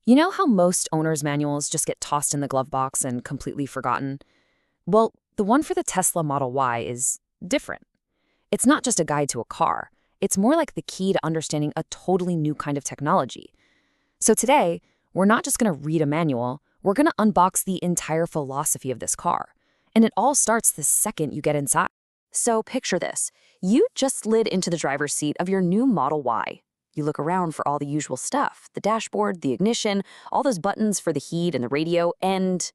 You know how most owner's manuals just get tossed in the glove box and completely forgotten? Well, the one for the Tesla Model Y is different. It's not just a guide to a car. It's more like the key to understanding a totally new kind of technology. So today, we're not just going to read a manual, we're going to unbox the entire philosophy of this car. And it all starts the second you get inside. So picture this. You just slid into the driver's seat of your new Model Y. You look around for all the usual stuff, the dashboard, the ignition, all those buttons for the heat and the radio, and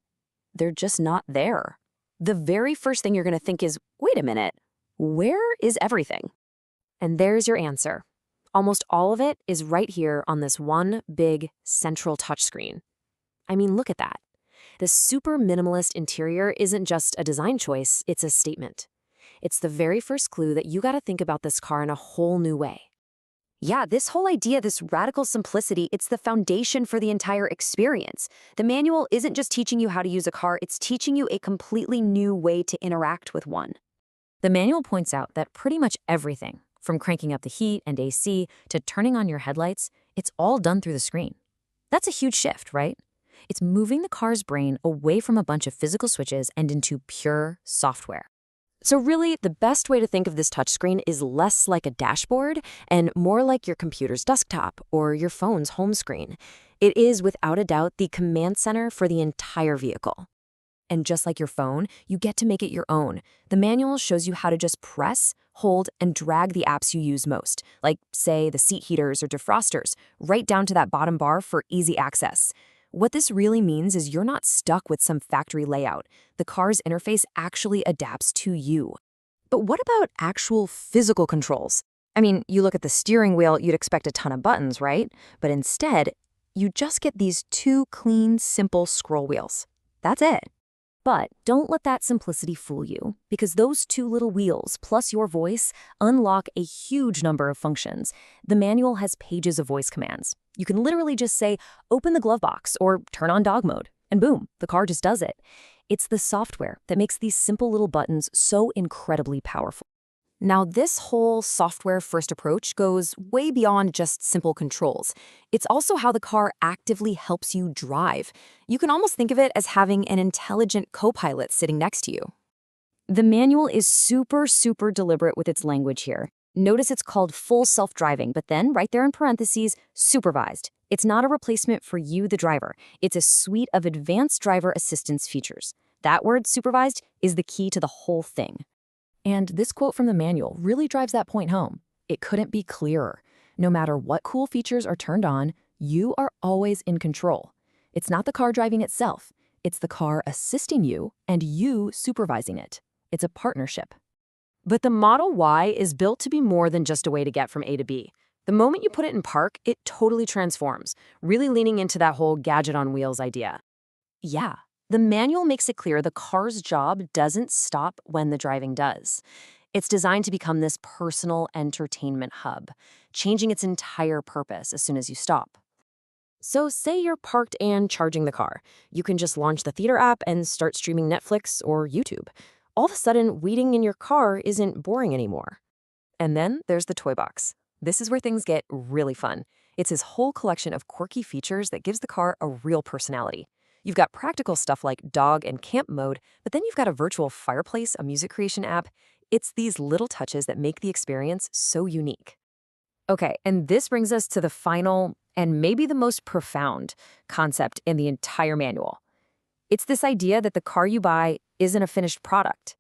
they're just not there. The very first thing you're going to think is, wait a minute, where is everything? And there's your answer. Almost all of it is right here on this one big central touchscreen. I mean, look at that. The super minimalist interior isn't just a design choice, it's a statement. It's the very first clue that you got to think about this car in a whole new way. Yeah, this whole idea, this radical simplicity, it's the foundation for the entire experience. The manual isn't just teaching you how to use a car, it's teaching you a completely new way to interact with one. The manual points out that pretty much everything, from cranking up the heat and AC to turning on your headlights, it's all done through the screen. That's a huge shift, right? It's moving the car's brain away from a bunch of physical switches and into pure software. So really, the best way to think of this touchscreen is less like a dashboard and more like your computer's desktop or your phone's home screen. It is, without a doubt, the command center for the entire vehicle. And just like your phone, you get to make it your own. The manual shows you how to just press, hold, and drag the apps you use most, like, say, the seat heaters or defrosters, right down to that bottom bar for easy access. What this really means is you're not stuck with some factory layout. The car's interface actually adapts to you. But what about actual physical controls? I mean, you look at the steering wheel, you'd expect a ton of buttons, right? But instead, you just get these two clean, simple scroll wheels. That's it. But don't let that simplicity fool you, because those two little wheels plus your voice unlock a huge number of functions. The manual has pages of voice commands. You can literally just say, open the glove box or turn on dog mode, and boom, the car just does it. It's the software that makes these simple little buttons so incredibly powerful. Now, this whole software-first approach goes way beyond just simple controls. It's also how the car actively helps you drive. You can almost think of it as having an intelligent co-pilot sitting next to you. The manual is super deliberate with its language here. Notice it's called full self-driving, but then right there in parentheses, supervised. It's not a replacement for you, the driver. It's a suite of advanced driver assistance features. That word, supervised, is the key to the whole thing. And this quote from the manual really drives that point home. It couldn't be clearer. No matter what cool features are turned on, you are always in control. It's not the car driving itself. It's the car assisting you and you supervising it. It's a partnership. But the Model Y is built to be more than just a way to get from A to B. The moment you put it in park, it totally transforms, really leaning into that whole gadget on wheels idea. Yeah. The manual makes it clear the car's job doesn't stop when the driving does. It's designed to become this personal entertainment hub, changing its entire purpose as soon as you stop. So say you're parked and charging the car. You can just launch the theater app and start streaming Netflix or YouTube. All of a sudden, waiting in your car isn't boring anymore. And then there's the toy box. This is where things get really fun. It's his whole collection of quirky features that gives the car a real personality. You've got practical stuff like dog and camp mode, but then you've got a virtual fireplace, a music creation app. It's these little touches that make the experience so unique. Okay, and this brings us to the final and maybe the most profound concept in the entire manual. It's this idea that the car you buy isn't a finished product.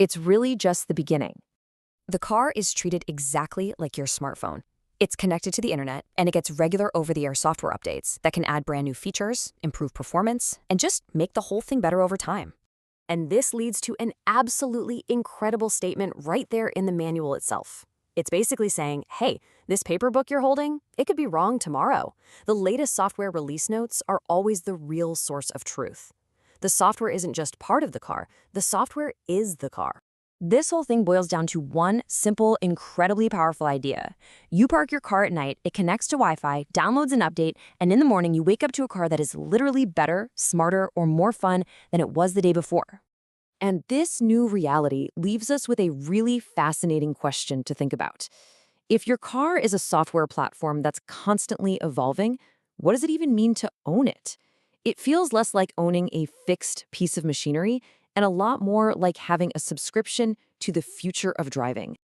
It's really just the beginning. The car is treated exactly like your smartphone. It's connected to the internet, and it gets regular over-the-air software updates that can add brand new features, improve performance, and just make the whole thing better over time. And this leads to an absolutely incredible statement right there in the manual itself. It's basically saying, hey, this paper book you're holding, it could be wrong tomorrow. The latest software release notes are always the real source of truth. The software isn't just part of the car, the software is the car. This whole thing boils down to one simple, incredibly powerful idea. You park your car at night, it connects to Wi-Fi, downloads an update, and in the morning you wake up to a car that is literally better, smarter, or more fun than it was the day before. And this new reality leaves us with a really fascinating question to think about. If your car is a software platform that's constantly evolving, what does it even mean to own it? It feels less like owning a fixed piece of machinery and a lot more like having a subscription to the future of driving.